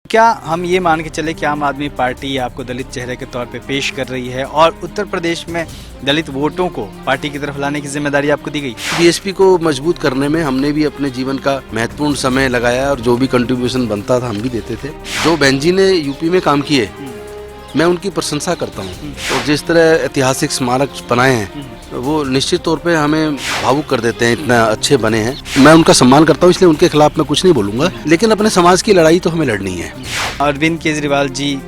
क्या हम ये मान के चले कि आम आदमी पार्टी आपको दलित चेहरे के तौर पे पेश कर रही है और उत्तर प्रदेश में दलित वोटों को पार्टी की तरफ लाने की जिम्मेदारी आपको दी गई? बीएसपी को मजबूत करने में हमने भी अपने जीवन का महत्वपूर्ण समय लगाया और जो भी कंट्रीब्यूशन बनता था हम भी देते थे। जो बेंजी ने यूपी में काम किए मैं उनकी प्रशंसा करता हूँ और जिस तरह ऐतिहासिक स्मारक बनाए हैं वो निश्चित तौर पे हमें भावुक कर देते हैं, इतना अच्छे बने हैं। मैं उनका सम्मान करता हूँ, इसलिए उनके खिलाफ मैं कुछ नहीं बोलूँगा, लेकिन अपने समाज की लड़ाई तो हमें लड़नी है। अरविंद केजरीवाल जी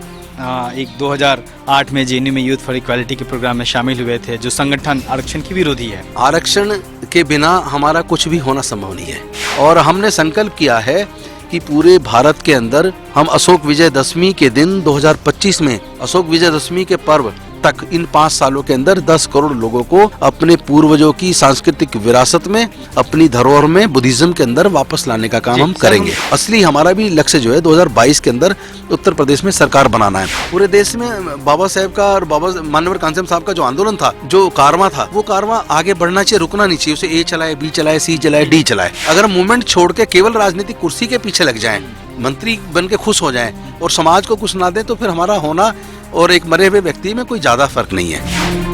एक 2008 में जेएनयू में यूथ फॉर इक्वालिटी के प्रोग्राम में शामिल हुए थे, जो संगठन आरक्षण की विरोधी है। आरक्षण के बिना हमारा कुछ भी होना संभव नहीं है और हमने संकल्प किया है कि पूरे भारत के अंदर हम अशोक विजयदशमी के दिन 2025 में अशोक विजयदशमी के पर्व तक इन 5 सालों के अंदर 10 करोड़ लोगों को अपने पूर्वजों की सांस्कृतिक विरासत में, अपनी धरोहर में, बुद्धिज्म के अंदर वापस लाने का काम हम करेंगे। असली हमारा भी लक्ष्य जो है 2022 के अंदर उत्तर प्रदेश में सरकार बनाना है। पूरे देश में बाबा साहेब का और बाबा माननीय कांसेम साहब का जो आंदोलन था, जो कारवां था, वो कारवां आगे बढ़ना चाहिए, रुकना नहीं चाहिए। उसे ए चलाए, बी चलाए, सी चलाए, डी चलाए। अगर मूवमेंट छोड़ के केवल राजनीतिक कुर्सी के पीछे लग जाएं, मंत्री बन के खुश हो जाएं और समाज को कुछ ना दें, तो फिर हमारा होना और एक मरे हुए व्यक्ति में कोई ज्यादा फर्क नहीं है।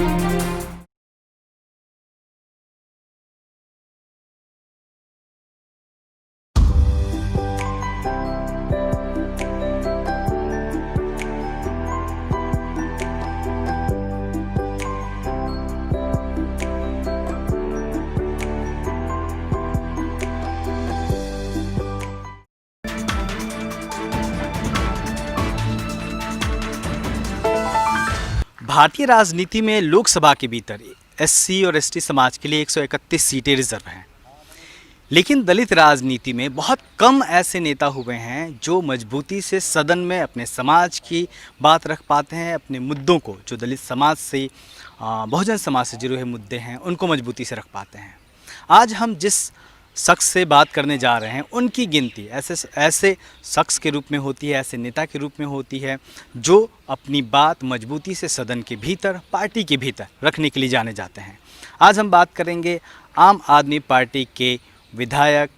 भारतीय राजनीति में लोकसभा के भीतर एससी और एसटी समाज के लिए 131 सीटें रिजर्व हैं, लेकिन दलित राजनीति में बहुत कम ऐसे नेता हुए हैं जो मजबूती से सदन में अपने समाज की बात रख पाते हैं, अपने मुद्दों को, जो दलित समाज से, बहुजन समाज से जुड़े हुए मुद्दे हैं, उनको मजबूती से रख पाते हैं। आज हम जिस शख्स से बात करने जा रहे हैं उनकी गिनती ऐसे शख्स के रूप में होती है, ऐसे नेता के रूप में होती है जो अपनी बात मजबूती से सदन के भीतर, पार्टी के भीतर रखने के लिए जाने जाते हैं। आज हम बात करेंगे आम आदमी पार्टी के विधायक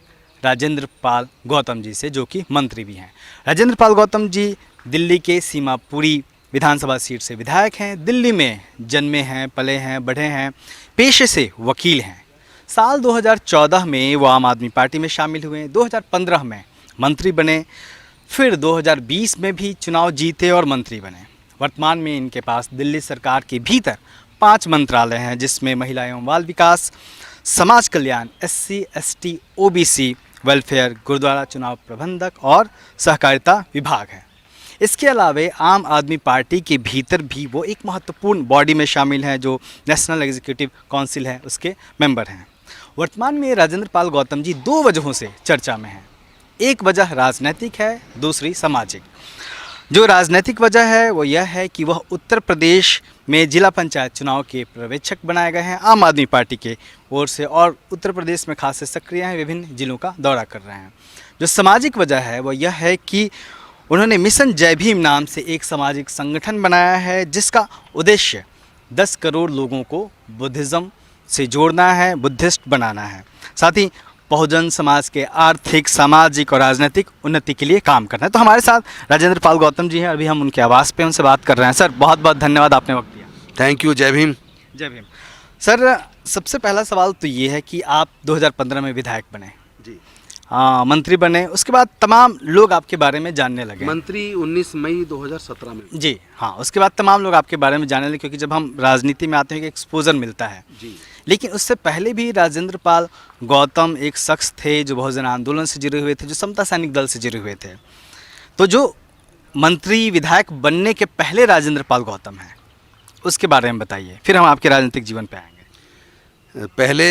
राजेंद्र पाल गौतम जी से, जो कि मंत्री भी हैं। राजेंद्र पाल गौतम जी दिल्ली के सीमापुरी विधानसभा सीट से विधायक हैं। दिल्ली में जन्मे हैं, पले हैं, बढ़े हैं, पेशे से वकील हैं। साल 2014 में वो आम आदमी पार्टी में शामिल हुए, 2015 में मंत्री बने, फिर 2020 में भी चुनाव जीते और मंत्री बने। वर्तमान में इनके पास दिल्ली सरकार के भीतर 5 मंत्रालय हैं, जिसमें महिला एवं बाल विकास, समाज कल्याण, SC, ST, OBC, welfare, gurdwara चुनाव प्रबंधक और सहकारिता विभाग है। इसके अलावा आम आदमी पार्टी के भीतर भी वो एक महत्वपूर्ण बॉडी में शामिल हैं, जो नेशनल एग्जीक्यूटिव काउंसिल है, उसके मेंबर हैं। वर्तमान में राजेंद्र पाल गौतम जी 2 वजहों से चर्चा में हैं। एक वजह राजनीतिक है, दूसरी सामाजिक। जो राजनीतिक वजह है वो यह है कि वह उत्तर प्रदेश में जिला पंचायत चुनाव के पर्यवेक्षक बनाए गए हैं आम आदमी पार्टी के ओर से, और उत्तर प्रदेश में खास सक्रिय हैं, विभिन्न जिलों का दौरा कर रहे हैं। जो सामाजिक वजह है वो यह है कि उन्होंने मिशन जय भीम नाम से एक सामाजिक संगठन बनाया है, जिसका उद्देश्य 10 करोड़ लोगों को बुद्धिज़्म से जोड़ना है, बुद्धिस्ट बनाना है, साथ ही बहुजन समाज के आर्थिक, सामाजिक और राजनीतिक उन्नति के लिए काम करना है। तो हमारे साथ राजेंद्र पाल गौतम जी हैं, अभी हम उनके आवास पे उनसे बात कर रहे हैं। सर, बहुत बहुत धन्यवाद, आपने वक्त दिया। Thank you. जय भीम। जय भीम। सर, सबसे पहला सवाल तो ये है कि आप 2015 में विधायक बने जी, मंत्री बने, उसके बाद तमाम लोग आपके बारे में जानने लगे। मंत्री 19 मई 2017 में। जी हाँ, उसके बाद तमाम लोग आपके बारे में जानने लगे, क्योंकि जब हम राजनीति में आते हैं कि एक्सपोजर मिलता है जी। लेकिन उससे पहले भी राजेंद्र पाल गौतम एक शख्स थे जो बहुजन आंदोलन से जुड़े हुए थे, जो समता सैनिक दल से जुड़े हुए थे। तो जो मंत्री विधायक बनने के पहले राजेंद्र पाल गौतम हैं, उसके बारे में बताइए, फिर हम आपके राजनीतिक जीवन पे आएंगे। पहले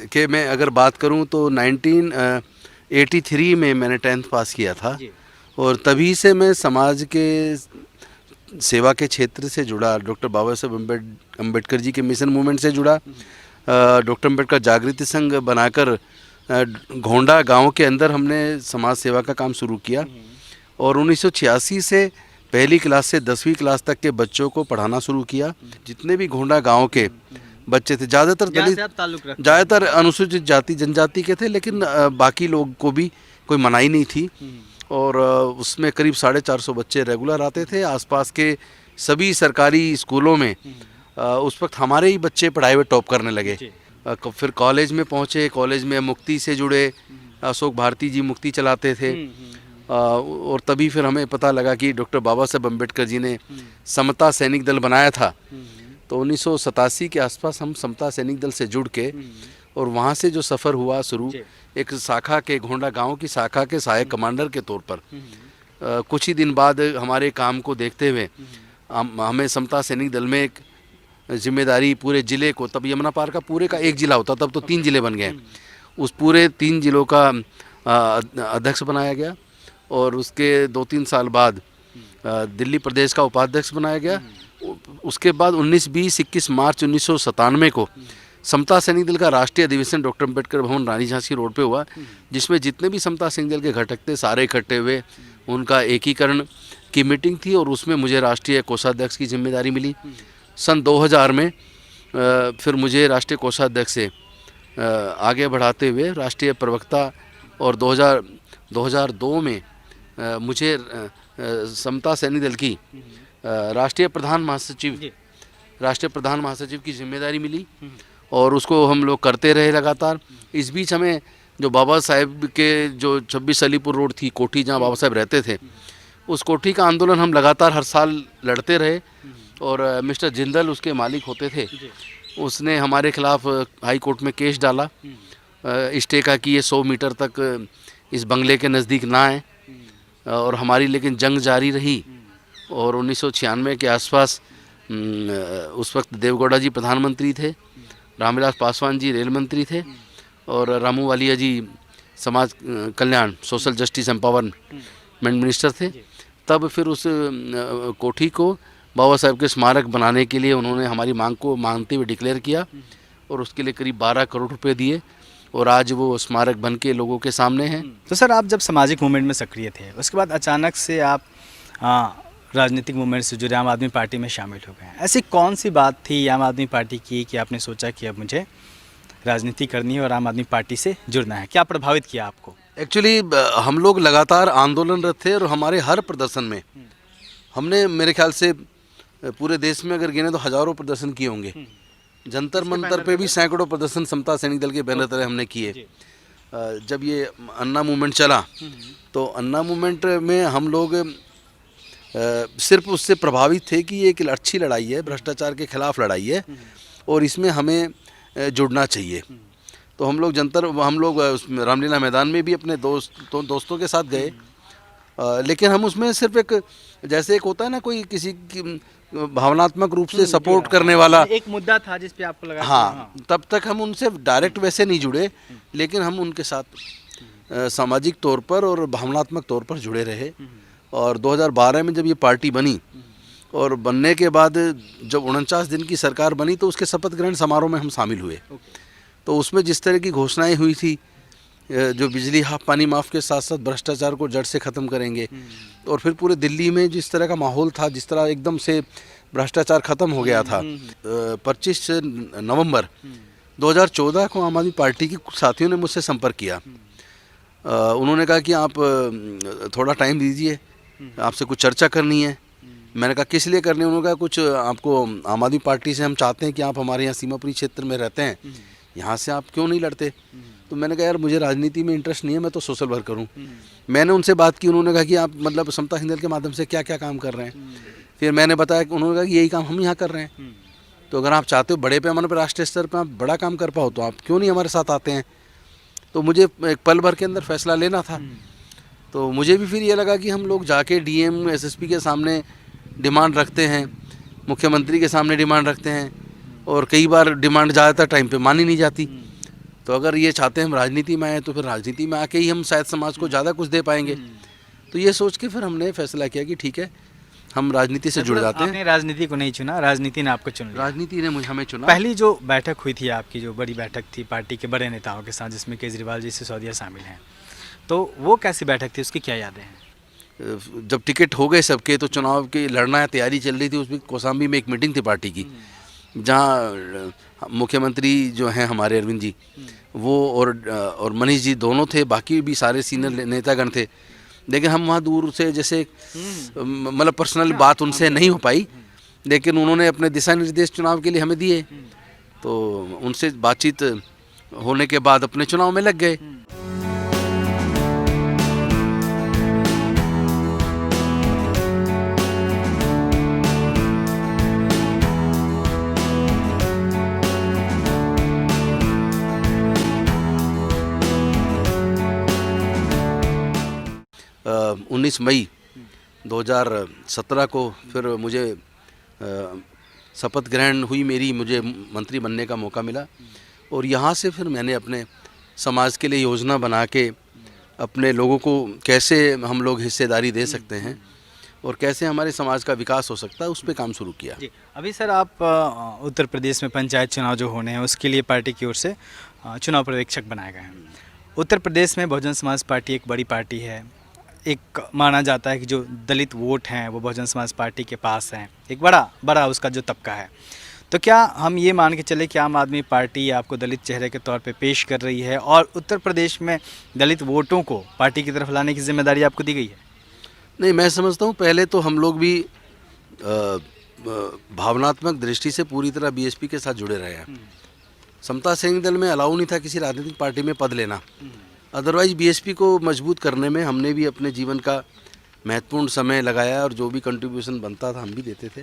के मैं अगर बात करूं तो 1983 में मैंने 10th पास किया था और तभी से मैं समाज के सेवा के क्षेत्र से जुड़ा। डॉक्टर बाबा साहेब अम्बेडकर जी के मिशन मूवमेंट से जुड़ा। डॉक्टर अम्बेडकर जागृति संघ बनाकर घोंडा गांव के अंदर हमने समाज सेवा का काम शुरू किया और 1986 से पहली क्लास से 10वीं क्लास तक के बच्चों को पढ़ाना शुरू किया। जितने भी घोंडा गांव के बच्चे थे, ज़्यादातर दलित, ज़्यादातर अनुसूचित जाति जनजाति के थे, लेकिन बाकी लोग को भी कोई मनाही नहीं थी। और उसमें करीब 450 बच्चे रेगुलर आते थे। आसपास के सभी सरकारी स्कूलों में उस वक्त हमारे ही बच्चे पढ़ाई में टॉप करने लगे। फिर कॉलेज में पहुँचे, कॉलेज में मुक्ति से जुड़े, अशोक भारती जी मुक्ति चलाते थे। और तभी फिर हमें पता लगा कि डॉक्टर बाबा साहब अम्बेडकर जी ने समता सैनिक दल बनाया था। तो 1987 के आसपास हम समता सैनिक दल से जुड़ के और वहाँ से जो सफ़र हुआ शुरू, एक शाखा के घोंडा गांव की शाखा के सहायक कमांडर के तौर पर कुछ ही दिन बाद हमारे काम को देखते हुए हमें समता सैनिक दल में एक जिम्मेदारी पूरे ज़िले को, तब यमुना पार का पूरे का एक ज़िला होता, तब तो 3 ज़िले बन गए, उस पूरे 3 ज़िलों का अध्यक्ष बनाया गया। और उसके 2-3 साल बाद दिल्ली प्रदेश का उपाध्यक्ष बनाया गया। उसके बाद 19-20-21 मार्च 1997 को समता सैनिक दल का राष्ट्रीय अधिवेशन डॉक्टर अम्बेडकर भवन रानी झांसी रोड पे हुआ, जिसमें जितने भी समता सैनिक दल के घटक थे सारे इकट्ठे हुए, उनका एकीकरण की मीटिंग थी और उसमें मुझे राष्ट्रीय कोषाध्यक्ष की जिम्मेदारी मिली। सन 2000 में फिर मुझे राष्ट्रीय कोषाध्यक्ष से आगे बढ़ाते हुए राष्ट्रीय प्रवक्ता, और 2002 में मुझे समता सैनिक दल की राष्ट्रीय प्रधान महासचिव की जिम्मेदारी मिली और उसको हम लोग करते रहे लगातार। इस बीच हमें जो बाबा साहेब के जो 26 अलीपुर रोड थी कोठी, जहाँ बाबा साहेब रहते थे, उस कोठी का आंदोलन हम लगातार हर साल लड़ते रहे। और मिस्टर जिंदल उसके मालिक होते थे, उसने हमारे खिलाफ हाई कोर्ट में केस डाला स्टे का कि ये 100 मीटर तक इस बंगले के नज़दीक ना आए, और हमारी लेकिन जंग जारी रही। और 1996 के आसपास उस वक्त देवगौड़ा जी प्रधानमंत्री थे, रामविलास पासवान जी रेल मंत्री थे, और रामू वालिया जी समाज कल्याण सोशल जस्टिस एम्पावरमेंट मिनिस्टर थे। तब फिर उस कोठी को बाबा साहब के स्मारक बनाने के लिए उन्होंने हमारी मांग को मानते हुए डिक्लेयर किया और उसके लिए करीब 12 करोड़ रुपए दिए, और आज वो स्मारक बन के लोगों के सामने है। तो सर, आप जब सामाजिक मूवमेंट में सक्रिय थे, उसके बाद अचानक से आप राजनीतिक मूवमेंट से जुड़े आम आदमी पार्टी में शामिल हो गए। ऐसी कौन सी बात थी आम आदमी पार्टी की कि आपने सोचा कि अब मुझे राजनीति करनी है और आम आदमी पार्टी से जुड़ना है? क्या प्रभावित किया आपको? एक्चुअली हम लोग लगातार आंदोलनरत थे और हमारे हर प्रदर्शन में हमने, मेरे ख्याल से पूरे देश में अगर गिने तो हज़ारों प्रदर्शन किए होंगे। जंतर मंतर पे भी सैकड़ों प्रदर्शन समता सैनिक दल के बैनर तले हमने किए। जब ये अन्ना मूवमेंट चला तो अन्ना मूवमेंट में हम लोग सिर्फ उससे प्रभावित थे कि ये एक अच्छी लड़ाई है, भ्रष्टाचार के खिलाफ लड़ाई है और इसमें हमें जुड़ना चाहिए। तो हम लोग रामलीला मैदान में भी अपने दोस्तों के साथ गए, लेकिन हम उसमें सिर्फ जैसे एक होता है ना, कोई किसी की भावनात्मक रूप से सपोर्ट करने वाला एक मुद्दा था जिस पे आपको लगा। हाँ, तब तक हम उनसे डायरेक्ट वैसे नहीं जुड़े, लेकिन हम उनके साथ सामाजिक तौर पर और भावनात्मक तौर पर जुड़े रहे। और 2012 में जब ये पार्टी बनी और बनने के बाद जब 49 दिन की सरकार बनी तो उसके शपथ ग्रहण समारोह में हम शामिल हुए। तो उसमें जिस तरह की घोषणाएं हुई थी, जो बिजली पानी माफ़ के साथ साथ भ्रष्टाचार को जड़ से ख़त्म करेंगे, और फिर पूरे दिल्ली में जिस तरह का माहौल था, जिस तरह एकदम से भ्रष्टाचार ख़त्म हो गया था। 25 नवंबर 2014 को आम आदमी पार्टी के कुछ साथियों ने मुझसे संपर्क किया। उन्होंने कहा कि आप थोड़ा टाइम दीजिए, आपसे कुछ चर्चा करनी है। मैंने कहा किस लिए करनी है? उन्होंने कहा कुछ आपको आम आदमी पार्टी से हम चाहते हैं कि आप हमारे यहाँ सीमापुरी क्षेत्र में रहते हैं, यहाँ से आप क्यों नहीं लड़ते? तो मैंने कहा यार मुझे राजनीति में इंटरेस्ट नहीं है, मैं तो सोशल वर्कर हूँ। मैंने उनसे बात की, उन्होंने कहा कि आप मतलब समता सैनिक दल के माध्यम से क्या क्या काम कर रहे हैं। फिर मैंने बताया कि उन्होंने कहा कि यही काम हम यहाँ कर रहे हैं, तो अगर आप चाहते हो बड़े पैमाने पर राष्ट्रीय स्तर पर आप बड़ा काम कर पाओ तो आप क्यों नहीं हमारे साथ आते हैं। तो मुझे एक पल भर के अंदर फैसला लेना था। तो मुझे भी फिर ये लगा कि हम लोग जाके डीएम एसएसपी के सामने डिमांड रखते हैं, मुख्यमंत्री के सामने डिमांड रखते हैं, और कई बार डिमांड ज़्यादातर टाइम पे मानी नहीं जाती। तो अगर ये चाहते हैं हम राजनीति में आए तो फिर राजनीति में आके ही हम शायद समाज को ज़्यादा कुछ दे पाएंगे। तो ये सोच के फिर हमने फैसला किया कि ठीक है, हम राजनीति से जुड़ जाते हैं। आपने राजनीति को नहीं चुना, राजनीति ने आपको चुन लिया। राजनीति ने हमें चुना। पहली जो बैठक हुई थी आपकी, जो बड़ी बैठक थी पार्टी के बड़े नेताओं के साथ, जिसमें केजरीवाल जी सिसोदिया शामिल हैं, तो वो कैसी बैठक थी, उसकी क्या यादें हैं? जब टिकट हो गए सबके तो चुनाव की लड़ना तैयारी चल रही थी। उसमें कौशाम्बी में एक मीटिंग थी पार्टी की, जहाँ मुख्यमंत्री जो हैं हमारे अरविंद जी, वो और मनीष जी दोनों थे, बाकी भी सारे सीनियर नेतागण थे। लेकिन हम वहाँ दूर से जैसे मतलब पर्सनल बात उनसे नहीं हो पाई, लेकिन उन्होंने अपने दिशा निर्देश चुनाव के लिए हमें दिए, तो उनसे बातचीत होने के बाद अपने चुनाव में लग गए। 19 मई 2017 को फिर मुझे शपथ ग्रहण हुई मेरी, मुझे मंत्री बनने का मौका मिला, और यहाँ से फिर मैंने अपने समाज के लिए योजना बना के अपने लोगों को कैसे हम लोग हिस्सेदारी दे सकते हैं और कैसे हमारे समाज का विकास हो सकता है, उस पर काम शुरू किया। जी, अभी सर आप उत्तर प्रदेश में पंचायत चुनाव जो होने हैं उसके लिए पार्टी की ओर से चुनाव पर्यवेक्षक बनाए गए हैं। उत्तर प्रदेश में बहुजन समाज पार्टी एक बड़ी पार्टी है, एक माना जाता है कि जो दलित वोट हैं वो बहुजन समाज पार्टी के पास हैं, एक बड़ा उसका जो तबका है। तो क्या हम ये मान के चले कि आम आदमी पार्टी आपको दलित चेहरे के तौर पे पेश कर रही है और उत्तर प्रदेश में दलित वोटों को पार्टी की तरफ लाने की जिम्मेदारी आपको दी गई है? नहीं, मैं समझता हूँ पहले तो हम लोग भी भावनात्मक दृष्टि से पूरी तरह बीएसपी के साथ जुड़े रहे हैं। समता सैनिक दल में अलाउ नहीं था किसी राजनीतिक पार्टी में पद लेना, अदरवाइज बीएसपी को मजबूत करने में हमने भी अपने जीवन का महत्वपूर्ण समय लगाया और जो भी कंट्रीब्यूशन बनता था हम भी देते थे।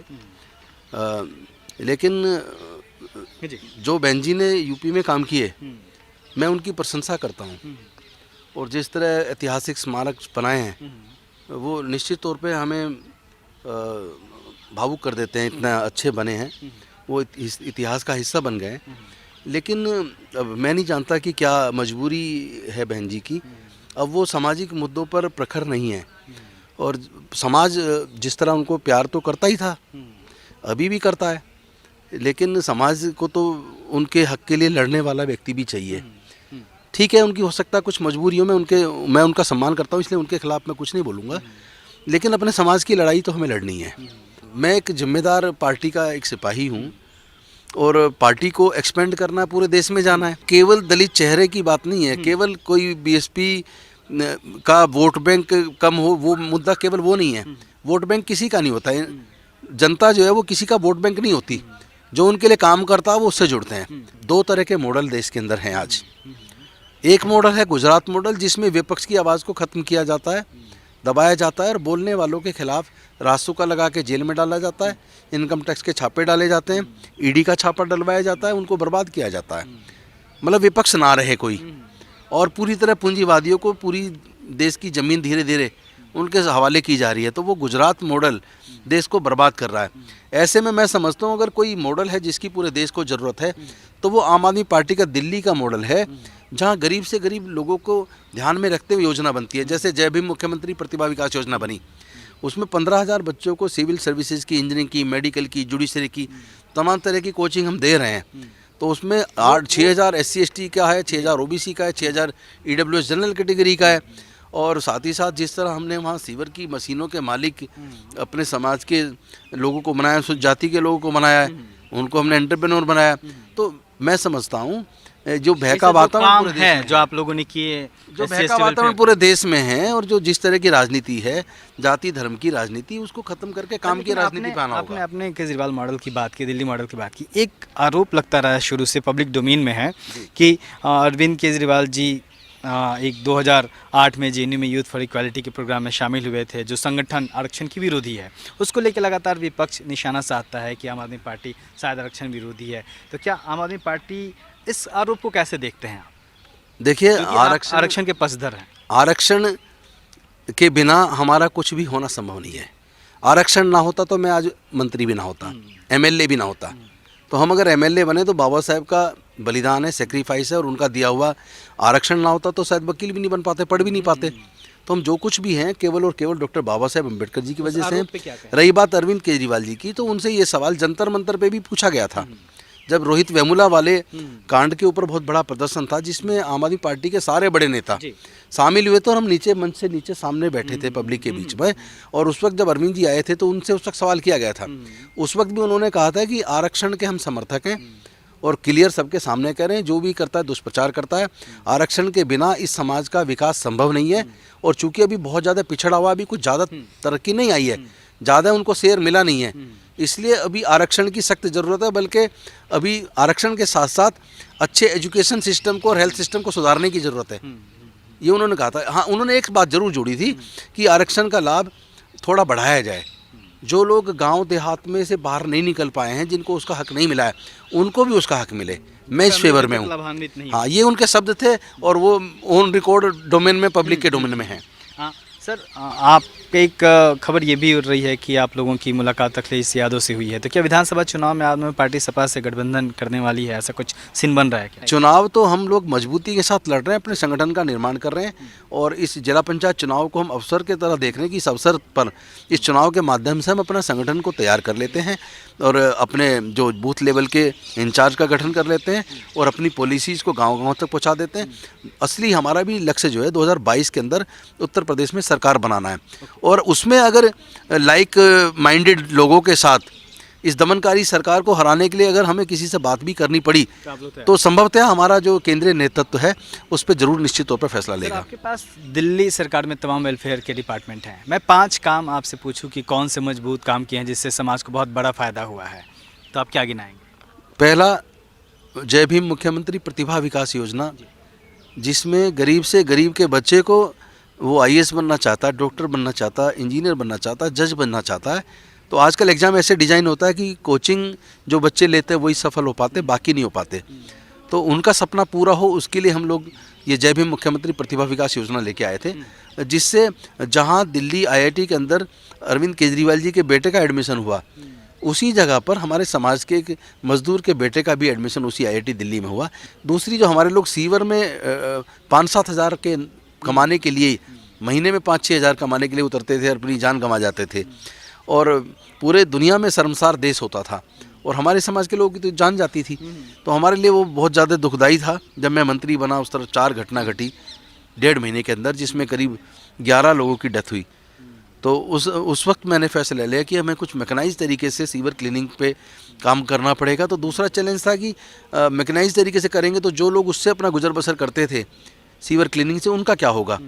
लेकिन जो बहन जी ने यूपी में काम किए, मैं उनकी प्रशंसा करता हूँ, और जिस तरह ऐतिहासिक स्मारक बनाए हैं वो निश्चित तौर पे हमें भावुक कर देते हैं, इतना अच्छे बने हैं, वो इतिहास का हिस्सा बन गए। लेकिन अब मैं नहीं जानता कि क्या मजबूरी है बहन जी की, अब वो सामाजिक मुद्दों पर प्रखर नहीं है, और समाज जिस तरह उनको प्यार तो करता ही था, अभी भी करता है, लेकिन समाज को तो उनके हक के लिए लड़ने वाला व्यक्ति भी चाहिए। ठीक है, उनकी हो सकता है कुछ मजबूरियों में मैं उनका सम्मान करता हूँ, इसलिए उनके खिलाफ मैं कुछ नहीं बोलूँगा, लेकिन अपने समाज की लड़ाई तो हमें लड़नी है। मैं एक जिम्मेदार पार्टी का एक सिपाही हूँ, और पार्टी को एक्सपेंड करना, पूरे देश में जाना है। केवल दलित चेहरे की बात नहीं है, केवल कोई बीएसपी का वोट बैंक कम हो वो मुद्दा केवल वो नहीं है। वोट बैंक किसी का नहीं होता है, जनता जो है वो किसी का वोट बैंक नहीं होती, जो उनके लिए काम करता है वो उससे जुड़ते हैं। दो तरह के मॉडल देश के अंदर हैं आज। एक मॉडल है गुजरात मॉडल, जिसमें विपक्ष की आवाज़ को ख़त्म किया जाता है, दबाया जाता है, और बोलने वालों के खिलाफ रासुका लगा के जेल में डाला जाता है, इनकम टैक्स के छापे डाले जाते हैं, ईडी का छापा डलवाया जाता है, उनको बर्बाद किया जाता है, मतलब विपक्ष ना रहे कोई, और पूरी तरह पूंजीवादियों को पूरी देश की ज़मीन धीरे धीरे उनके हवाले की जा रही है। तो वो गुजरात मॉडल देश को बर्बाद कर रहा है। ऐसे में मैं समझता हूँ अगर कोई मॉडल है जिसकी पूरे देश को ज़रूरत है तो वो आम आदमी पार्टी का दिल्ली का मॉडल है, जहाँ गरीब से गरीब लोगों को ध्यान में रखते हुए योजना बनती है। जैसे जय भीम मुख्यमंत्री प्रतिभा विकास योजना बनी, उसमें 15,000 बच्चों को सिविल सर्विसेज की, इंजीनियरिंग की, मेडिकल की, जुडिशरी की तमाम तरह की कोचिंग हम दे रहे हैं। तो उसमें 6,000 SC/ST का है, 6,000 OBC का है, 6,000 EWS जनरल कैटेगरी का है, और साथ ही साथ जिस तरह हमने वहाँ सीवर की मशीनों के मालिक अपने समाज के लोगों को बनाया, उस जाति के लोगों को बनाया है, उनको हमने एंटरप्रेन्योर बनाया। तो मैं समझता हूँ जो भय का वातावरण है जो आप लोगों ने किए, जो भय का वातावरण पूरे देश में है, और जो जिस तरह की राजनीति है, जाति धर्म की राजनीति, उसको खत्म करके काम की राजनीति पे आना होगा। आपने केजरीवाल मॉडल की बात की, दिल्ली मॉडल की बात की। एक आरोप लगता रहा शुरू से पब्लिक डोमेन में है कि अरविंद केजरीवाल जी एक 2008 में JNU में यूथ फॉर इक्वालिटी के प्रोग्राम में शामिल हुए थे, जो संगठन आरक्षण की विरोधी है। उसको लेकर लगातार विपक्ष निशाना साधता है कि आम आदमी पार्टी शायद आरक्षण विरोधी है। तो क्या आम आदमी पार्टी इस आरोप को कैसे देखते हैं आप? देखिए, आरक्षण के पक्षधर हैं। आरक्षण के बिना हमारा कुछ भी होना संभव नहीं है। आरक्षण ना होता तो मैं आज मंत्री भी ना होता, MLA भी ना होता। तो हम अगर MLA बने तो बाबा साहेब का बलिदान है, सेक्रीफाइस है, और उनका दिया हुआ। आरक्षण ना होता तो शायद वकील भी नहीं बन पाते, पढ़ भी नहीं पाते। तो हम जो कुछ भी हैं केवल और केवल डॉक्टर बाबा साहेब अम्बेडकर जी की वजह से हैं। रही बात अरविंद केजरीवाल जी की, तो उनसे ये सवाल जंतर मंतर पे भी पूछा गया था, जब रोहित वेमुला वाले कांड के ऊपर बहुत बड़ा प्रदर्शन था, जिसमें आम आदमी पार्टी के सारे बड़े नेता शामिल हुए थे, और हम नीचे मंच से नीचे सामने बैठे थे पब्लिक के बीच में। और उस वक्त जब अरविंद जी आए थे तो उनसे उस वक्त सवाल किया गया था। उस वक्त भी उन्होंने कहा था कि आरक्षण के हम समर्थक हैं, और क्लियर सबके सामने कह रहे हैं, जो भी करता है दुष्प्रचार करता है। आरक्षण के बिना इस समाज का विकास संभव नहीं है, और चूंकि अभी बहुत ज़्यादा पिछड़ा हुआ, अभी कुछ ज़्यादा तरक्की नहीं आई है, ज़्यादा उनको शेयर मिला नहीं है, इसलिए अभी आरक्षण की सख्त ज़रूरत है। बल्कि अभी आरक्षण के साथ साथ अच्छे एजुकेशन सिस्टम को और हेल्थ सिस्टम को सुधारने की ज़रूरत है, ये उन्होंने कहा था। हाँ, उन्होंने एक बात जरूर जोड़ी थी कि आरक्षण का लाभ थोड़ा बढ़ाया जाए। जो लोग गांव देहात में से बाहर नहीं निकल पाए हैं, जिनको उसका हक नहीं मिला है, उनको भी उसका हक मिले। मैं इस फेवर में हूँ। लाभान्वित नहीं। हाँ, ये उनके शब्द थे, और वो ऑन रिकॉर्ड डोमेन में, पब्लिक के डोमेन में है। हाँ सर, आप एक खबर ये भी उड़ रही है कि आप लोगों की मुलाकात अखिलेश यादव से हुई है, तो क्या विधानसभा चुनाव में आम आदमी पार्टी सपा से गठबंधन करने वाली है, ऐसा कुछ सीन बन रहा है क्या? चुनाव तो हम लोग मजबूती के साथ लड़ रहे हैं, अपने संगठन का निर्माण कर रहे हैं, और इस जिला पंचायत चुनाव को हम अवसर की तरह देख रहे हैं कि इस अवसर पर, इस चुनाव के माध्यम से हम अपना संगठन को तैयार कर लेते हैं, और अपने जो बूथ लेवल के इंचार्ज का गठन कर लेते हैं, और अपनी पॉलिसीज़ को गांव-गांव तक पहुंचा देते हैं। असली हमारा भी लक्ष्य जो है 2022 के अंदर उत्तर प्रदेश में सरकार बनाना है, और उसमें अगर लाइक माइंडेड लोगों के साथ इस दमनकारी सरकार को हराने के लिए अगर हमें किसी से बात भी करनी पड़ी, तो संभवतः हमारा जो केंद्रीय नेतृत्व है उस पर जरूर निश्चित तौर पर फैसला लेगा। आपके पास दिल्ली सरकार में तमाम वेलफेयर के डिपार्टमेंट हैं, मैं 5 काम आपसे पूछूं कि कौन से मजबूत काम किए हैं जिससे समाज को बहुत बड़ा फायदा हुआ है, तो आप क्या गिनाएंगे? पहला, जय भीम मुख्यमंत्री प्रतिभा विकास योजना, जिसमें गरीब से गरीब के बच्चे को, वो आईएएस बनना चाहता है, डॉक्टर बनना चाहता है, इंजीनियर बनना चाहता है, जज बनना चाहता है, तो आजकल एग्ज़ाम ऐसे डिज़ाइन होता है कि कोचिंग जो बच्चे लेते हैं वही सफल हो पाते, बाकी नहीं हो पाते। तो उनका सपना पूरा हो, उसके लिए हम लोग ये जय भीम मुख्यमंत्री प्रतिभा विकास योजना लेके आए थे, जिससे जहाँ दिल्ली आईआईटी के अंदर अरविंद केजरीवाल जी के बेटे का एडमिशन हुआ, उसी जगह पर हमारे समाज के एक मजदूर के बेटे का भी एडमिशन उसी आईआईटी दिल्ली में हुआ। दूसरी, जो हमारे लोग सीवर में 5-7 हज़ार के कमाने के लिए, महीने में 5-6 हज़ार कमाने के लिए उतरते थे, अपनी जान गंवा जाते थे, और पूरे दुनिया में शर्मसार देश होता था, और हमारे समाज के लोगों की तो जान जाती थी। तो हमारे लिए वो बहुत ज़्यादा दुखदाई था। जब मैं मंत्री बना, उस तरह 4 घटना घटी 1.5 महीने के अंदर, जिसमें करीब 11 लोगों की डेथ हुई। तो उस वक्त मैंने फैसला लिया कि हमें कुछ मैकेनाइज तरीके से सीवर क्लीनिंग पे काम करना पड़ेगा। तो दूसरा चैलेंज था कि मैकेनाइज तरीके से करेंगे तो जो लोग उससे अपना गुजर बसर करते थे सीवर क्लीनिंग से, उनका क्या होगा।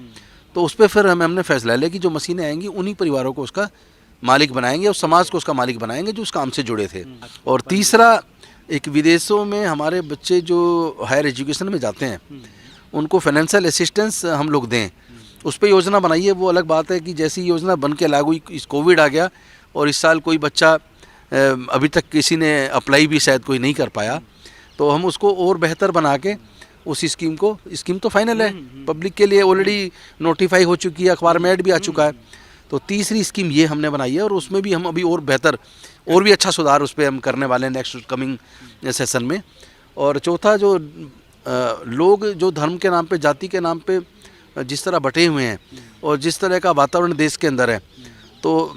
तो उस पर फिर हमने फैसला लिया कि जो मशीनें आएंगी उन्हीं परिवारों को उसका मालिक बनाएंगे, और समाज को उसका मालिक बनाएंगे जो उस काम से जुड़े थे। और तीसरा, एक विदेशों में हमारे बच्चे जो हायर एजुकेशन में जाते हैं, उनको फाइनेंशियल असिस्टेंस हम लोग दें, उस पर योजना बनाइए। वो अलग बात है कि जैसी योजना बन के लागू, इस कोविड आ गया और इस साल कोई बच्चा अभी तक किसी ने अप्लाई भी शायद कोई नहीं कर पाया, तो हम उसको और बेहतर बना के उस स्कीम तो फाइनल है, पब्लिक के लिए ऑलरेडी नोटिफाई हो चुकी है, अखबार में ऐड भी आ चुका है। तो तीसरी स्कीम ये हमने बनाई है, और उसमें भी हम अभी और बेहतर, और भी अच्छा सुधार उस पर हम करने वाले हैं नेक्स्ट कमिंग सेशन में। और चौथा, जो लोग जो धर्म के नाम पे, जाति के नाम पे जिस तरह बटे हुए हैं, और जिस तरह का वातावरण देश के अंदर है, तो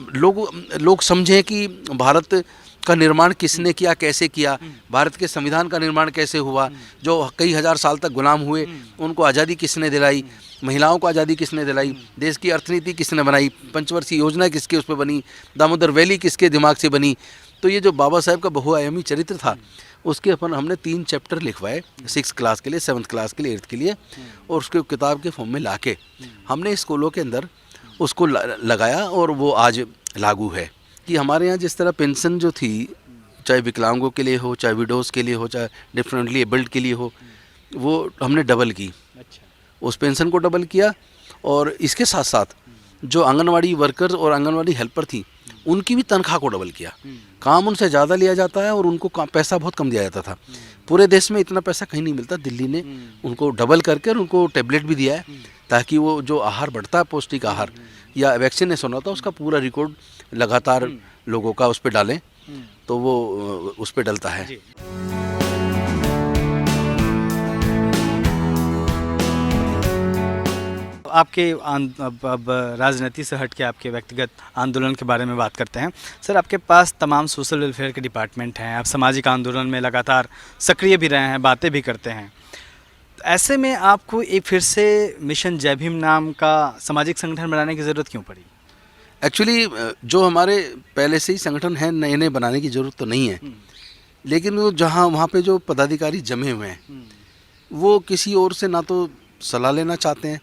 लोग समझें कि भारत का निर्माण किसने किया, कैसे किया, भारत के संविधान का निर्माण कैसे हुआ, जो कई हज़ार साल तक गुलाम हुए उनको आज़ादी किसने दिलाई, महिलाओं को आज़ादी किसने दिलाई, देश की अर्थनीति किसने बनाई, पंचवर्षीय योजना किसके उस पर बनी, दामोदर वैली किसके दिमाग से बनी। तो ये जो बाबा साहेब का बहुआयामी चरित्र था, उसके हमने 3 चैप्टर लिखवाए, 6th क्लास के लिए, 7th क्लास के लिए, 8th के लिए, और उसके किताब के फॉर्म में लाके हमने स्कूलों के अंदर उसको लगाया, और वो आज लागू है। कि हमारे यहाँ जिस तरह पेंशन जो थी, चाहे विकलांगों के लिए हो, चाहे विडोज़ के लिए हो, चाहे डिफरेंटली एबल्ड के लिए हो, वो हमने डबल की। अच्छा। उस पेंशन को डबल किया, और इसके साथ साथ जो आंगनवाड़ी वर्कर्स और आंगनवाड़ी हेल्पर थी, उनकी भी तनख्वाह को डबल किया। काम उनसे ज़्यादा लिया जाता है और उनको पैसा बहुत कम दिया जाता था। पूरे देश में इतना पैसा कहीं नहीं मिलता। दिल्ली ने उनको डबल करके और उनको टैबलेट भी दिया है, ताकि वो जो आहार बढ़ता है, पौष्टिक आहार या वैक्सीनेशन होता है, उसका पूरा रिकॉर्ड लगातार लोगों का उस पर डालें, तो वो उस पर डलता है। आपके अब राजनीति से हट के आपके व्यक्तिगत आंदोलन के बारे में बात करते हैं। सर, आपके पास तमाम सोशल वेलफेयर के डिपार्टमेंट हैं, आप सामाजिक आंदोलन में लगातार सक्रिय भी रहे हैं, बातें भी करते हैं। ऐसे में आपको एक फिर से मिशन जय भीम नाम का सामाजिक संगठन बनाने की ज़रूरत क्यों पड़ी? एक्चुअली जो हमारे पहले से ही संगठन है, नए नए बनाने की ज़रूरत तो नहीं है, लेकिन वो जहाँ वहाँ पे जो पदाधिकारी जमे हुए हैं वो किसी और से ना तो सलाह लेना चाहते हैं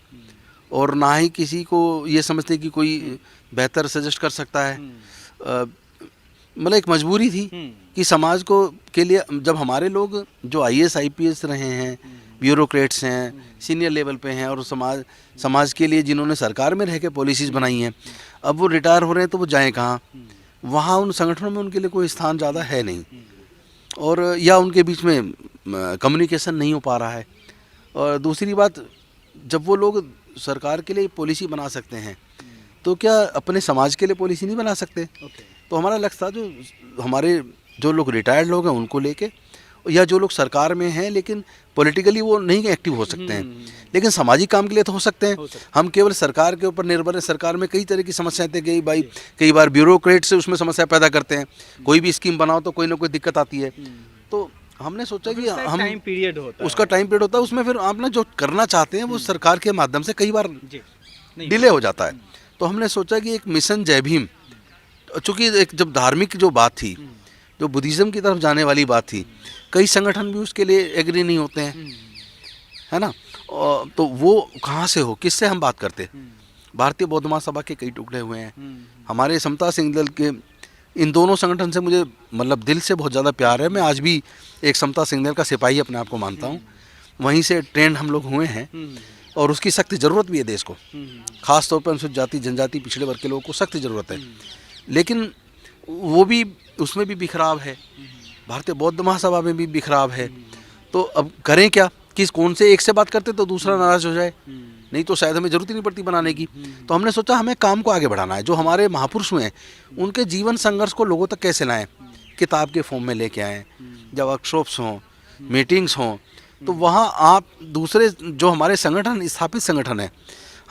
और ना ही किसी को ये समझते हैं कि कोई बेहतर सजेस्ट कर सकता है। मतलब एक मजबूरी थी कि समाज को के लिए जब हमारे लोग जो आईएएस आईपीएस रहे हैं, ब्यूरोक्रेट्स हैं, सीनियर लेवल पे हैं और समाज के लिए जिन्होंने सरकार में रह के पॉलिसीज़ बनाई हैं, अब वो रिटायर हो रहे हैं तो वो जाएं कहाँ? वहाँ उन संगठनों में उनके लिए कोई स्थान ज़्यादा है नहीं और या उनके बीच में कम्युनिकेशन नहीं हो पा रहा है। और दूसरी बात, जब वो लोग सरकार के लिए पॉलिसी बना सकते हैं तो क्या अपने समाज के लिए पॉलिसी नहीं बना सकते? तो हमारा लक्ष्य था जो हमारे जो लोग रिटायर्ड लोग हैं उनको लेके, या जो लोग सरकार में हैं लेकिन पॉलिटिकली वो नहीं एक्टिव हो सकते हैं लेकिन सामाजिक काम के लिए तो हो सकते हैं। हम केवल सरकार के ऊपर निर्भर हैं। सरकार में कई तरह की समस्याएं थे, कई बार ब्यूरोक्रेट से उसमें समस्या पैदा करते हैं। कोई भी स्कीम बनाओ तो कोई ना कोई दिक्कत आती है। तो हमने सोचा कि हम टाइम पीरियड होता है, उसका टाइम पीरियड होता है, उसमें फिर आप ना जो करना चाहते हैं वो सरकार के माध्यम से कई बार डिले हो जाता है। तो हमने सोचा कि एक मिशन जय भीम, चूँकि एक जब धार्मिक जो बात थी, जो बुद्धिज़्म की तरफ जाने वाली बात थी, कई संगठन भी उसके लिए एग्री नहीं होते हैं, है ना। तो वो कहाँ से हो, किससे हम बात करते? भारतीय बौद्ध महासभा के कई टुकड़े हुए हैं, हमारे समता सिंह दल के, इन दोनों संगठन से मुझे मतलब दिल से बहुत ज़्यादा प्यार है। मैं आज भी एक समता सिंह दल का सिपाही अपने आप को मानता हूँ। वहीं से ट्रेंड हम लोग हुए हैं और उसकी सख्त ज़रूरत भी है देश को, ख़ास तौर पर अनुसूचित जाति जनजाति पिछड़े वर्ग के लोगों को सख्त ज़रूरत है। लेकिन वो भी, उसमें भी बिखराव है, भारतीय बौद्ध महासभा में भी बिखराव है। तो अब करें क्या? कौन से एक से बात करते तो दूसरा नाराज़ हो जाए, नहीं तो शायद हमें ज़रूरत ही नहीं पड़ती बनाने की। तो हमने सोचा हमें काम को आगे बढ़ाना है। जो हमारे महापुरुष हुए हैं उनके जीवन संघर्ष को लोगों तक कैसे लाएं, किताब के फॉर्म में लेके आएँ, जब वर्कशॉप्स हों, मीटिंग्स हों, तो वहाँ आप दूसरे जो हमारे संगठन, स्थापित संगठन है,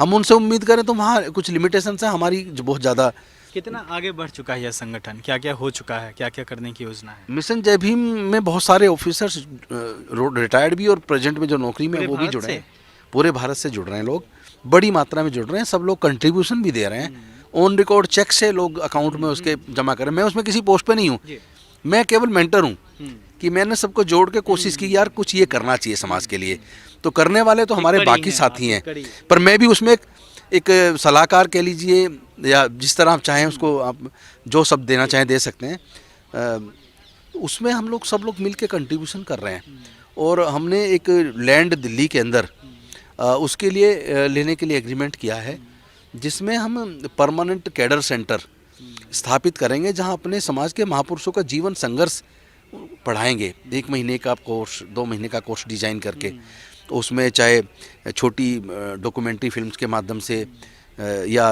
हम उनसे उम्मीद करें तो वहाँ कुछ लिमिटेशन है हमारी जो बहुत ज़्यादा। कितना आगे बढ़ चुका है यह संगठन, क्या क्या हो चुका है, क्या क्या करने की योजना है? मिशन जय भीम में बहुत सारे ऑफिसर्स रिटायर्ड भी और प्रेजेंट में जो नौकरी में वो भी जुड़े हैं। पूरे भारत से जुड़ रहे हैं लोग, बड़ी मात्रा में जुड़ रहे हैं। सब लोग कंट्रीब्यूशन भी दे रहे हैं, ऑन रिकॉर्ड चेक से लोग अकाउंट में उसके जमा करें। मैं उसमें किसी पोस्ट पे नहीं हूँ, मैं केवल मेंटर हूँ कि मैंने सबको जोड़ के कोशिश की यार कुछ ये करना चाहिए समाज के लिए। तो करने वाले तो हमारे बाकी साथी हैं, पर मैं भी उसमें एक सलाहकार कह लीजिए, या जिस तरह आप चाहें उसको, आप जो शब्द देना चाहें दे सकते हैं। उसमें हम लोग सब लोग मिल के कंट्रीब्यूशन कर रहे हैं। और हमने एक लैंड दिल्ली के अंदर उसके लिए लेने के लिए एग्रीमेंट किया है, जिसमें हम परमानेंट कैडर सेंटर स्थापित करेंगे, जहां अपने समाज के महापुरुषों का जीवन संघर्ष पढ़ाएंगे। 1 महीने का कोर्स, 2 महीने का कोर्स डिज़ाइन करके, तो उसमें चाहे छोटी डॉक्यूमेंट्री फिल्म्स के माध्यम से या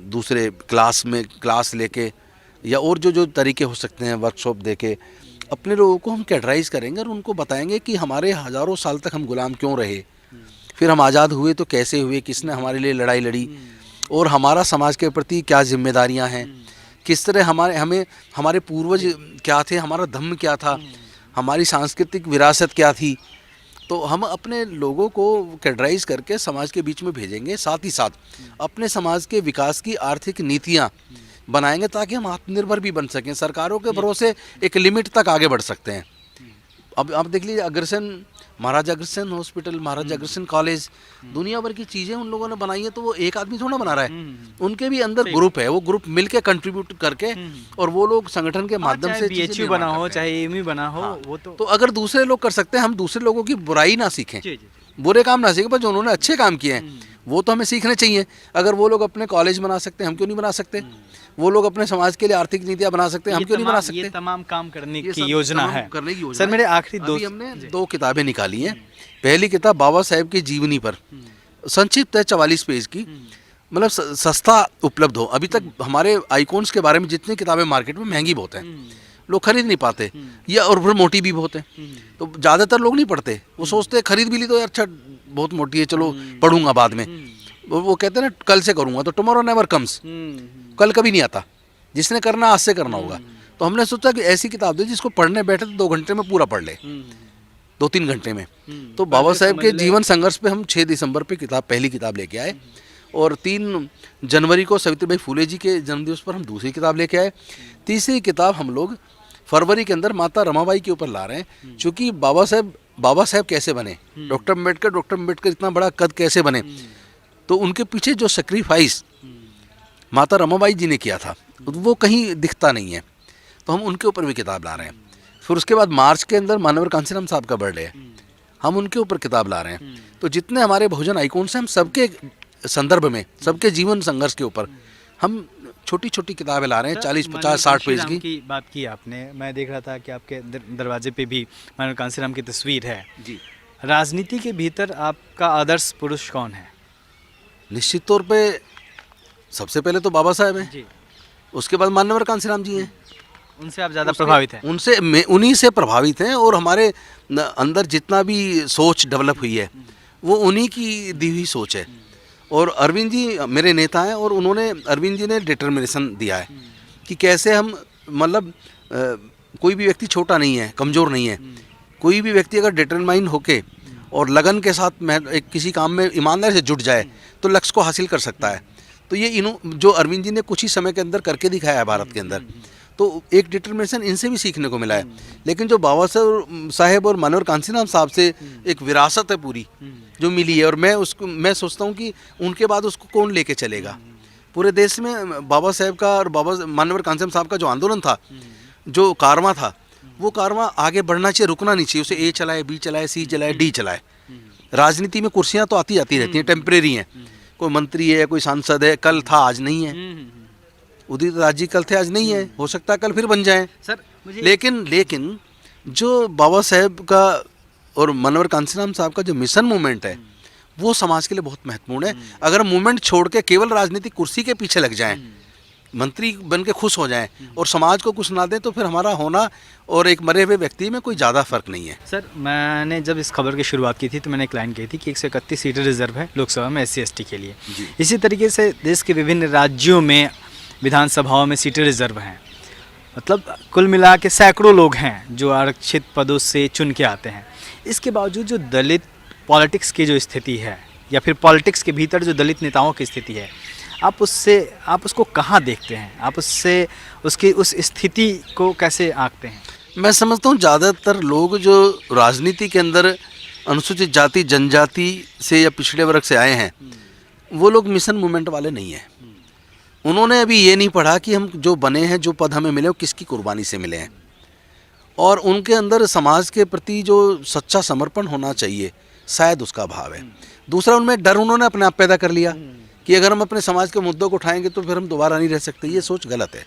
दूसरे क्लास लेके, या और जो तरीके हो सकते हैं वर्कशॉप देके, अपने लोगों को हम कैटराइज करेंगे और उनको बताएंगे कि हमारे हज़ारों साल तक हम गुलाम क्यों रहे, फिर हम आज़ाद हुए तो कैसे हुए, किसने हमारे लिए लड़ाई लड़ी, और हमारा समाज के प्रति क्या जिम्मेदारियां हैं, किस तरह हमारे पूर्वज क्या थे, हमारा धर्म क्या था, हमारी सांस्कृतिक विरासत क्या थी। तो हम अपने लोगों को कैटराइज करके समाज के बीच में भेजेंगे। साथ ही साथ अपने समाज के विकास की आर्थिक नीतियाँ बनाएंगे ताकि हम आत्मनिर्भर भी बन सकें। सरकारों के भरोसे एक लिमिट तक आगे बढ़ सकते हैं। अब आप देख लीजिए, अग्रसेन, महाराजा अग्रसेन हॉस्पिटल, महाराजा अग्रसेन कॉलेज, दुनिया भर की चीज़ें उन लोगों ने बनाई है। तो वो एक आदमी थोड़ा बना रहा है, उनके भी अंदर ग्रुप है, वो ग्रुप मिलके कंट्रीब्यूट करके, और वो लोग संगठन के माध्यम से बीएचयू बना हो, चाहे एमयू बना हो, वो तो अगर दूसरे लोग कर सकते हैं, हम दूसरे लोगों की बुराई ना सीखें, बुरे काम ना सीखें, पर जो उन्होंने अच्छे काम किए हैं वो तो हमें सीखने चाहिए। अगर वो लोग अपने कॉलेज बना सकते हैं, हम क्यों नहीं बना सकते? वो लोग अपने समाज के लिए आर्थिक नीतियाँ बना सकते हैं, हम क्यों नहीं बना सकते? ये तमाम काम करने की योजना है। सर मेरे आखिरी हमने 2 किताबें निकाली हैं। पहली किताब बाबा साहेब की जीवनी पर संक्षिप्त है, 44 पेज की, मतलब सस्ता उपलब्ध हो। अभी तक हमारे आइकॉन्स के बारे में जितनी किताबें मार्केट में महंगी बहुत हैं, लोग खरीद नहीं पाते, या और फिर मोटी भी बहुत है, तो ज़्यादातर लोग नहीं पढ़ते। वो सोचते हैं खरीद भी ली तो अच्छा बहुत मोटी है, चलो पढ़ूंगा बाद में। वो कहते हैं ना, कल से करूंगा, तो टुमारो नेवर कम्स, कल कभी नहीं आता, जिसने करना आज से करना होगा। तो हमने सोचा कि ऐसी किताब दे जिसको पढ़ने बैठे तो 2 घंटे में पूरा पढ़ ले, 2-3 घंटे में। तो बाबा साहेब के जीवन संघर्ष पे हम 6 दिसंबर पे पहली किताब लेके आए, और 3 जनवरी को सावित्रीबाई फुले जी के जन्मदिवस पर हम दूसरी किताब लेके आए। तीसरी किताब हम लोग फरवरी के अंदर माता रमाबाई के ऊपर ला रहे हैं, क्योंकि बाबा साहब कैसे बने, डॉक्टर अम्बेडकर इतना बड़ा कद कैसे बने, तो उनके पीछे जो सेक्रीफाइस माता रमाबाई जी ने किया था वो कहीं दिखता नहीं है, तो हम उनके ऊपर भी किताब ला रहे हैं। फिर उसके बाद मार्च के अंदर मानवर कांसीराम साहब का बर्थडे है, हम उनके ऊपर किताब ला रहे हैं। तो जितने हमारे बहुजन आइकॉन्स हैं, हम सबके संदर्भ में, सबके जीवन संघर्ष के ऊपर हम छोटी छोटी किताबें ला रहे हैं, 40, 50, 60 पेज की बात की आपने। मैं देख रहा था कि आपके दरवाजे पे भी मानव कांसीराम की तस्वीर है जी। राजनीति के भीतर आपका आदर्श पुरुष कौन है? निश्चित तौर पे सबसे पहले तो बाबा साहब हैं, जी। उसके बाद मानवर कांसीराम जी हैं। उनसे आप ज़्यादा प्रभावित हैं? उन्हीं से प्रभावित हैं, और हमारे अंदर जितना भी सोच डेवलप हुई है वो उन्हीं की दी हुई सोच है। और अरविंद जी मेरे नेता हैं, और उन्होंने, अरविंद जी ने डिटर्मिनेशन दिया है कि कैसे हम, मतलब कोई भी व्यक्ति छोटा नहीं है, कमज़ोर नहीं है। कोई भी व्यक्ति अगर डिटरमाइन होके और लगन के साथ एक किसी काम में ईमानदारी से जुट जाए तो लक्ष्य को हासिल कर सकता है। तो ये जो अरविंद जी ने कुछ ही समय के अंदर करके दिखाया है भारत के अंदर, तो एक डिटर्मिनेशन इनसे भी सीखने को मिला है। लेकिन जो बाबा साहेब और मानवर कांसीराम साहब से एक विरासत है पूरी जो मिली है, और मैं सोचता हूँ कि उनके बाद उसको कौन लेके चलेगा। पूरे देश में बाबा साहेब का और मानवर कांसीराम साहब का जो आंदोलन था, जो कारवां था, वो कारवां आगे बढ़ना चाहिए, रुकना नहीं चाहिए। उसे ए चलाए, बी चलाए, सी चलाए, डी चलाए। राजनीति में कुर्सियाँ तो आती जाती रहती हैं, टेम्परेरी हैं। कोई मंत्री है, कोई सांसद है, कल था आज नहीं है। उदित राज जी कल थे आज नहीं है, हो सकता है कल फिर बन जाएं। सर मुझे लेकिन जो बाबा साहेब का और मनोहर कांसीराम साहब का जो मिशन मूवमेंट है वो समाज के लिए बहुत महत्वपूर्ण है। अगर मूवमेंट छोड़ के केवल राजनीतिक कुर्सी के पीछे लग जाएं, मंत्री बन के खुश हो जाएं और समाज को कुछ ना दें, तो फिर हमारा होना और एक मरे हुए व्यक्ति में कोई ज़्यादा फर्क नहीं है। सर मैंने जब इस खबर की शुरुआत की थी तो मैंने एक लाइन कही थी कि 131 सीटें रिजर्व है लोकसभा में SC/ST के लिए। इसी तरीके से देश के विभिन्न राज्यों में विधानसभाओं में सीटें रिजर्व हैं। मतलब कुल मिला के सैकड़ों लोग हैं जो आरक्षित पदों से चुन के आते हैं। इसके बावजूद जो दलित पॉलिटिक्स की जो स्थिति है, या फिर पॉलिटिक्स के भीतर जो दलित नेताओं की स्थिति है, आप उसको कहाँ देखते हैं? आप उसकी उस स्थिति को कैसे आंकते हैं? मैं समझता हूँ ज़्यादातर लोग जो राजनीति के अंदर अनुसूचित जाति जनजाति से या पिछड़े वर्ग से आए हैं, वो लोग मिशन मूवमेंट वाले नहीं हैं। उन्होंने अभी ये नहीं पढ़ा कि हम जो बने हैं, जो पद हमें मिले, वो किसकी कुर्बानी से मिले हैं, और उनके अंदर समाज के प्रति जो सच्चा समर्पण होना चाहिए, शायद उसका अभाव है। दूसरा, उनमें डर उन्होंने अपने आप पैदा कर लिया कि अगर हम अपने समाज के मुद्दों को उठाएंगे तो फिर हम दोबारा नहीं रह सकते। ये सोच गलत है।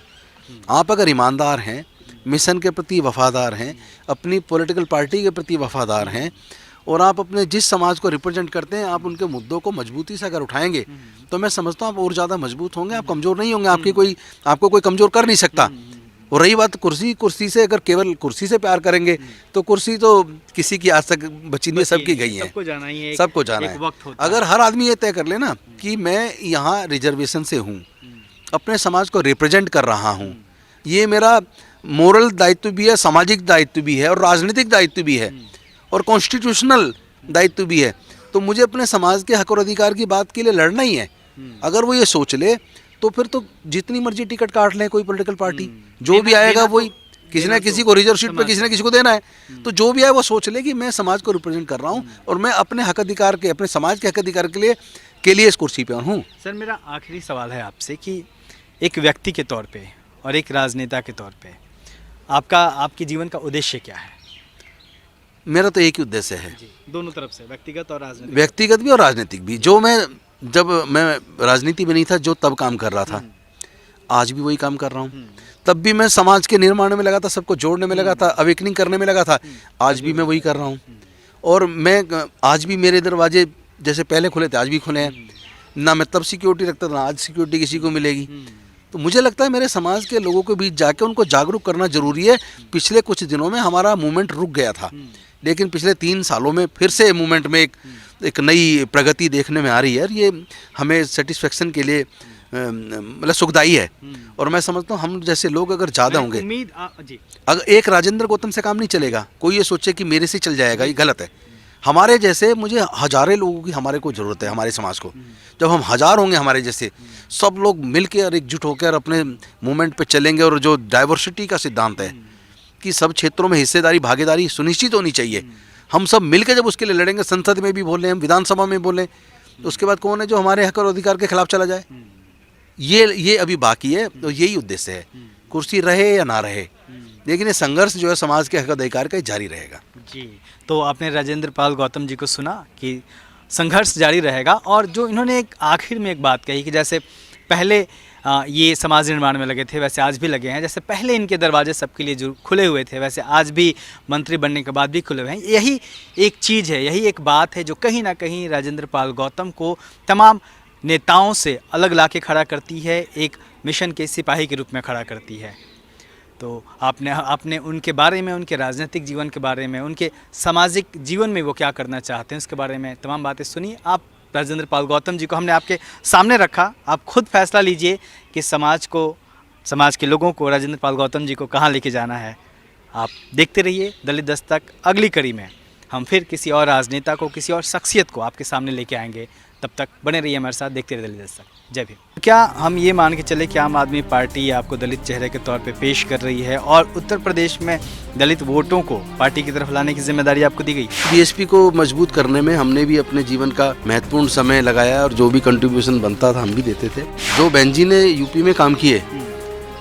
आप अगर ईमानदार हैं, मिशन के प्रति वफादार हैं, अपनी पॉलिटिकल पार्टी के प्रति वफादार हैं, और आप अपने जिस समाज को रिप्रेजेंट करते हैं, आप उनके मुद्दों को मजबूती से अगर उठाएंगे तो मैं समझता हूँ आप और ज़्यादा मजबूत होंगे। आप कमज़ोर नहीं होंगे। आपको कोई कमज़ोर कर नहीं सकता। और रही बात कुर्सी से, अगर केवल कुर्सी से प्यार करेंगे तो कुर्सी तो किसी की आज तक बची नहीं, सबकी गई है, सबको जाना है। अगर हर आदमी ये तय कर ले ना कि मैं यहाँ रिजर्वेशन से हूँ, अपने समाज को रिप्रेजेंट कर रहा हूँ, ये मेरा मोरल दायित्व भी है, सामाजिक दायित्व भी है, और राजनीतिक दायित्व भी है, और कॉन्स्टिट्यूशनल दायित्व भी है, तो मुझे अपने समाज के हक और अधिकार की बात के लिए लड़ना ही है। अगर वो ये सोच ले तो फिर तो जितनी मर्जी टिकट काट ले कोई पॉलिटिकल पार्टी, जो भी आएगा वही, किसी न किसी को रिजर्व सीट पे किसी न किसी को देना है। तो जो भी आए वो सोच ले कि मैं समाज को रिप्रेजेंट कर रहा हूँ और मैं अपने हक अधिकार के, अपने समाज के हक अधिकार के लिए इस कुर्सी पे हूँ। सर मेरा आखिरी सवाल है आपसे कि एक व्यक्ति के तौर पे और एक राजनेता के तौर पे आपके जीवन का उद्देश्य क्या है? मेरा तो एक ही उद्देश्य है, दोनों तरफ से, व्यक्तिगत और राजनीतिक। व्यक्तिगत भी और राजनीतिक भी। जब मैं राजनीति में नहीं था, जो तब काम कर रहा था, आज भी वही काम कर रहा हूँ। तब भी मैं समाज के निर्माण में लगा था, सबको जोड़ने में लगा था, अवेकनिंग करने में लगा था। आज भी मैं वही कर रहा हूँ। और मैं आज भी, मेरे दरवाजे जैसे पहले खुले थे आज भी खुले हैं। ना मैं तब सिक्योरिटी रखता था, ना आज सिक्योरिटी किसी को मिलेगी। तो मुझे लगता है मेरे समाज के लोगों के बीच जाके उनको जागरूक करना जरूरी है। पिछले कुछ दिनों में हमारा मूवमेंट रुक गया था, लेकिन पिछले 3 सालों में फिर से मूवमेंट में एक नई प्रगति देखने में आ रही है। ये हमें सेटिस्फेक्शन के लिए मतलब सुखदाई है। और मैं समझता हूँ हम जैसे लोग अगर ज़्यादा होंगे, अगर एक राजेंद्र गौतम से काम नहीं चलेगा। कोई ये सोचे कि मेरे से चल जाएगा, ये गलत है। हमारे जैसे, मुझे हजारों लोगों की हमारे को ज़रूरत है, हमारे समाज को। जब हम 1000 होंगे हमारे जैसे, सब लोग मिल के और एकजुट होकर अपने मूवमेंट पे चलेंगे, और जो डाइवर्सिटी का सिद्धांत है, की सब क्षेत्रों में हिस्सेदारी भागीदारी सुनिश्चित होनी चाहिए। हम सब मिलकर जब उसके लिए लड़ेंगे, संसद में भी बोलें, हम विधानसभा में बोलें, तो उसके बाद कौन है जो हमारे हक और अधिकार के खिलाफ चला जाए? ये अभी बाकी है। तो यही उद्देश्य है, कुर्सी रहे या ना रहे, लेकिन ये संघर्ष जो है समाज के हक अधिकार का जारी रहेगा। जी, तो आपने राजेंद्र पाल गौतम जी को सुना कि संघर्ष जारी रहेगा, और जो इन्होंने एक आखिर में एक बात कही कि जैसे पहले ये समाज निर्माण में लगे थे, वैसे आज भी लगे हैं। जैसे पहले इनके दरवाजे सबके लिए जो खुले हुए थे, वैसे आज भी मंत्री बनने के बाद भी खुले हुए हैं। यही एक चीज़ है, यही एक बात है जो कहीं ना कहीं राजेंद्र पाल गौतम को तमाम नेताओं से अलग ला के खड़ा करती है, एक मिशन के सिपाही के रूप में खड़ा करती है। तो आपने उनके बारे में, उनके राजनीतिक जीवन के बारे में, उनके सामाजिक जीवन में वो क्या करना चाहते हैं उसके बारे में तमाम बातें सुनी। आप राजेंद्र पाल गौतम जी को हमने आपके सामने रखा, आप खुद फैसला लीजिए कि समाज के लोगों को राजेंद्र पाल गौतम जी को कहाँ लेके जाना है। आप देखते रहिए दलित दस्तक। अगली कड़ी में हम फिर किसी और राजनेता को, किसी और शख्सियत को आपके सामने लेके आएंगे। तब तक बने रहिए हमारे साथ, देखते रहिए दलित दस्तक। जय भीम। क्या हम ये मान के चले कि आम आदमी पार्टी आपको दलित चेहरे के तौर पे पेश कर रही है और उत्तर प्रदेश में दलित वोटों को पार्टी की तरफ लाने की जिम्मेदारी आपको दी गई? बीएसपी को मजबूत करने में हमने भी अपने जीवन का महत्वपूर्ण समय लगाया और जो भी कंट्रीब्यूशन बनता था हम भी देते थे। जो बेंजी ने यूपी में काम किए,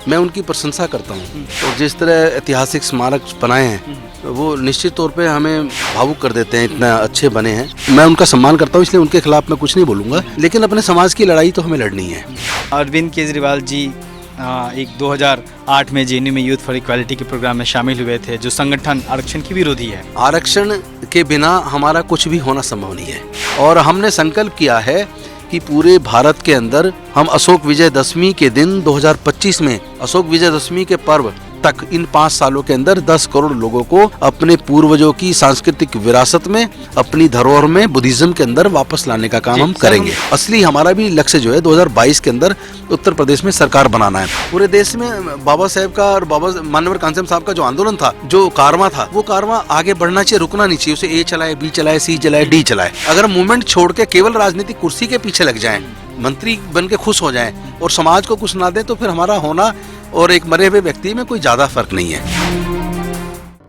मैं उनकी प्रशंसा करता हूँ। और जिस तरह ऐतिहासिक स्मारक बनाए हैं वो निश्चित तौर पे हमें भावुक कर देते हैं, इतना अच्छे बने हैं। मैं उनका सम्मान करता हूँ, इसलिए उनके खिलाफ मैं कुछ नहीं बोलूँगा, लेकिन अपने समाज की लड़ाई तो हमें लड़नी है। अरविंद केजरीवाल जी एक 2008 में जेएनयू में यूथ फॉर इक्वालिटी के प्रोग्राम में शामिल हुए थे, जो संगठन आरक्षण की विरोधी है। आरक्षण के बिना हमारा कुछ भी होना संभव नहीं है, और हमने संकल्प किया है कि पूरे भारत के अंदर हम अशोक विजयदशमी के दिन 2025 में, अशोक विजयदशमी के पर्व तक, इन 5 सालों के अंदर 10 करोड़ लोगों को अपने पूर्वजों की सांस्कृतिक विरासत में, अपनी धरोहर में, बुद्धिज्म के अंदर वापस लाने का काम हम करेंगे। असली हमारा भी लक्ष्य जो है 2022 के अंदर उत्तर प्रदेश में सरकार बनाना है। पूरे देश में बाबा साहेब का और बाबा मानवर कांसेम साहब का जो आंदोलन था, जो कारवां था, वो कारवां आगे बढ़ना चाहिए, रुकना नहीं चाहिए। उसे ए चलाए, बी चलाए, सी चलाए, डी चलाए। अगर मूवमेंट छोड़ के केवल राजनीतिक कुर्सी के पीछे लग जाएं, मंत्री बन के खुश हो जाएं और समाज को कुछ ना दें, तो फिर हमारा होना और एक मरे हुए व्यक्ति में कोई ज्यादा फर्क नहीं है।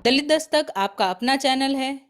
दलित दस्तक आपका अपना चैनल है।